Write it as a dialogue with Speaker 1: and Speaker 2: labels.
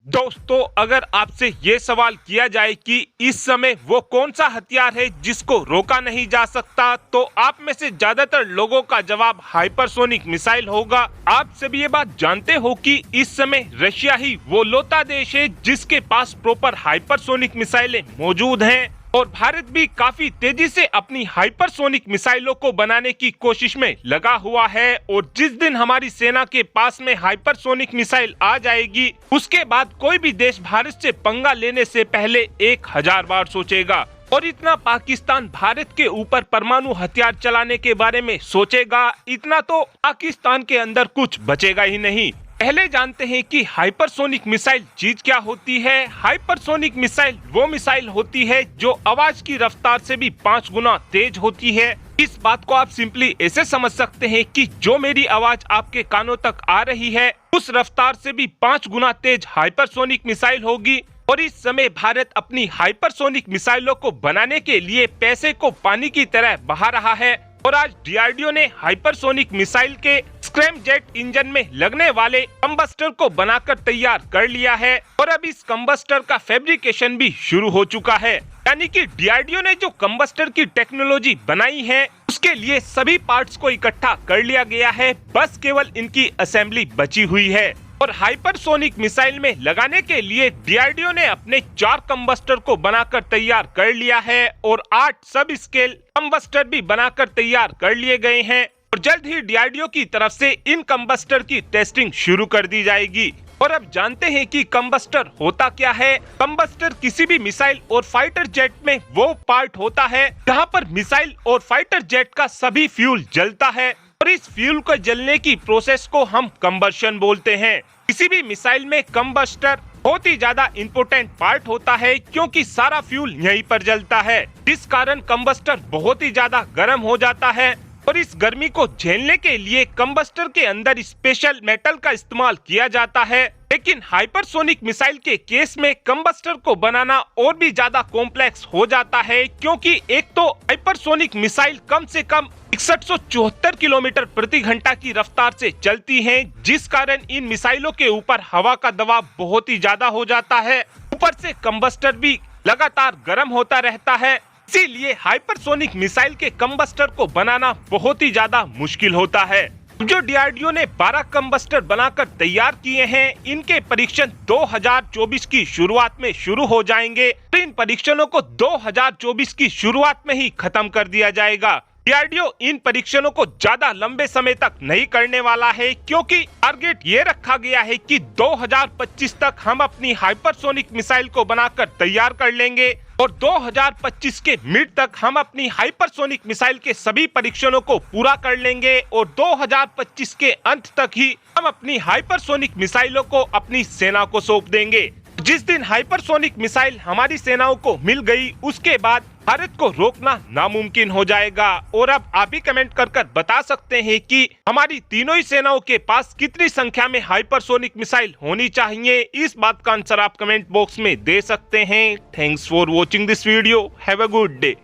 Speaker 1: दोस्तों, अगर आपसे ये सवाल किया जाए कि इस समय वो कौन सा हथियार है जिसको रोका नहीं जा सकता, तो आप में से ज्यादातर लोगों का जवाब हाइपरसोनिक मिसाइल होगा। आप सभी ये बात जानते हो कि इस समय रशिया ही वो लौता देश है जिसके पास प्रॉपर हाइपरसोनिक मिसाइलें मौजूद हैं और भारत भी काफी तेजी से अपनी हाइपरसोनिक मिसाइलों को बनाने की कोशिश में लगा हुआ है। और जिस दिन हमारी सेना के पास में हाइपरसोनिक मिसाइल आ जाएगी, उसके बाद कोई भी देश भारत से पंगा लेने से पहले 1000 बार सोचेगा। और इतना पाकिस्तान भारत के ऊपर परमाणु हथियार चलाने के बारे में सोचेगा, इतना तो पाकिस्तान के अंदर कुछ बचेगा ही नहीं। पहले जानते हैं कि हाइपरसोनिक मिसाइल चीज क्या होती है। हाइपरसोनिक मिसाइल वो मिसाइल होती है जो आवाज की रफ्तार से भी 5 गुना तेज होती है। इस बात को आप सिंपली ऐसे समझ सकते हैं कि जो मेरी आवाज आपके कानों तक आ रही है, उस रफ्तार से भी 5 गुना तेज हाइपरसोनिक मिसाइल होगी। और इस समय भारत अपनी हाइपरसोनिक मिसाइलों को बनाने के लिए पैसे को पानी की तरह बहा रहा है। और आज डीआरडीओ ने हाइपरसोनिक मिसाइल के स्क्रैम जेट इंजन में लगने वाले कंबस्टर को बनाकर तैयार कर लिया है। और अब इस कंबस्टर का फैब्रिकेशन भी शुरू हो चुका है। यानी कि डीआरडीओ ने जो कंबस्टर की टेक्नोलॉजी बनाई है, उसके लिए सभी पार्ट्स को इकट्ठा कर लिया गया है, बस केवल इनकी असेंबली बची हुई है। और हाइपरसोनिक मिसाइल में लगाने के लिए डीआरडीओ ने अपने 4 कंबस्टर को बनाकर तैयार कर लिया है और 8 सब स्केल कंबस्टर भी बनाकर तैयार कर लिए गए हैं। और जल्द ही डीआरडीओ की तरफ से इन कंबस्टर की टेस्टिंग शुरू कर दी जाएगी। और अब जानते हैं कि कंबस्टर होता क्या है। कंबस्टर किसी भी मिसाइल और फाइटर जेट में वो पार्ट होता है जहां पर मिसाइल और फाइटर जेट का सभी फ्यूल जलता है। और इस फ्यूल को जलने की प्रोसेस को हम कंबशन बोलते हैं। किसी भी मिसाइल में कंबस्टर बहुत ही ज्यादा इम्पोर्टेंट पार्ट होता है, क्योंकि सारा फ्यूल यहीं पर जलता है, जिस कारण कंबस्टर बहुत ही ज्यादा गर्म हो जाता है। और इस गर्मी को झेलने के लिए कंबस्टर के अंदर स्पेशल मेटल का इस्तेमाल किया जाता है। लेकिन हाइपरसोनिक मिसाइल के केस में कंबस्टर को बनाना और भी ज्यादा कॉम्प्लेक्स हो जाता है, क्योंकि एक तो हाइपरसोनिक मिसाइल कम से कम 6174 किलोमीटर प्रति घंटा की रफ्तार से चलती हैं, जिस कारण इन मिसाइलों के ऊपर हवा का दबाव बहुत ही ज्यादा हो जाता है। ऊपर से कंबस्टर भी लगातार गर्म होता रहता है, इसीलिए हाइपरसोनिक मिसाइल के कंबस्टर को बनाना बहुत ही ज्यादा मुश्किल होता है। जो डीआरडीओ ने 12 कंबस्टर बनाकर तैयार किए हैं, इनके परीक्षण 2024 की शुरुआत में शुरू हो जाएंगे। तो इन परीक्षणों को 2024 की शुरुआत में ही खत्म कर दिया जाएगा। डीआरडीओ इन परीक्षणों को ज्यादा लंबे समय तक नहीं करने वाला है, क्योंकि टारगेट ये रखा गया है कि 2025 तक हम अपनी हाइपरसोनिक मिसाइल को बनाकर तैयार कर लेंगे और 2025 के मिड तक हम अपनी हाइपरसोनिक मिसाइल के सभी परीक्षणों को पूरा कर लेंगे और 2025 के अंत तक ही हम अपनी हाइपरसोनिक मिसाइलों को अपनी सेना को सौंप देंगे। जिस दिन हाइपरसोनिक मिसाइल हमारी सेनाओं को मिल गई, उसके बाद भारत को रोकना नामुमकिन हो जाएगा। और अब आप ही कमेंट कर बता सकते हैं कि हमारी तीनों ही सेनाओं के पास कितनी संख्या में हाइपरसोनिक मिसाइल होनी चाहिए। इस बात का आंसर आप कमेंट बॉक्स में दे सकते हैं। Thanks for watching this video. Have a good day.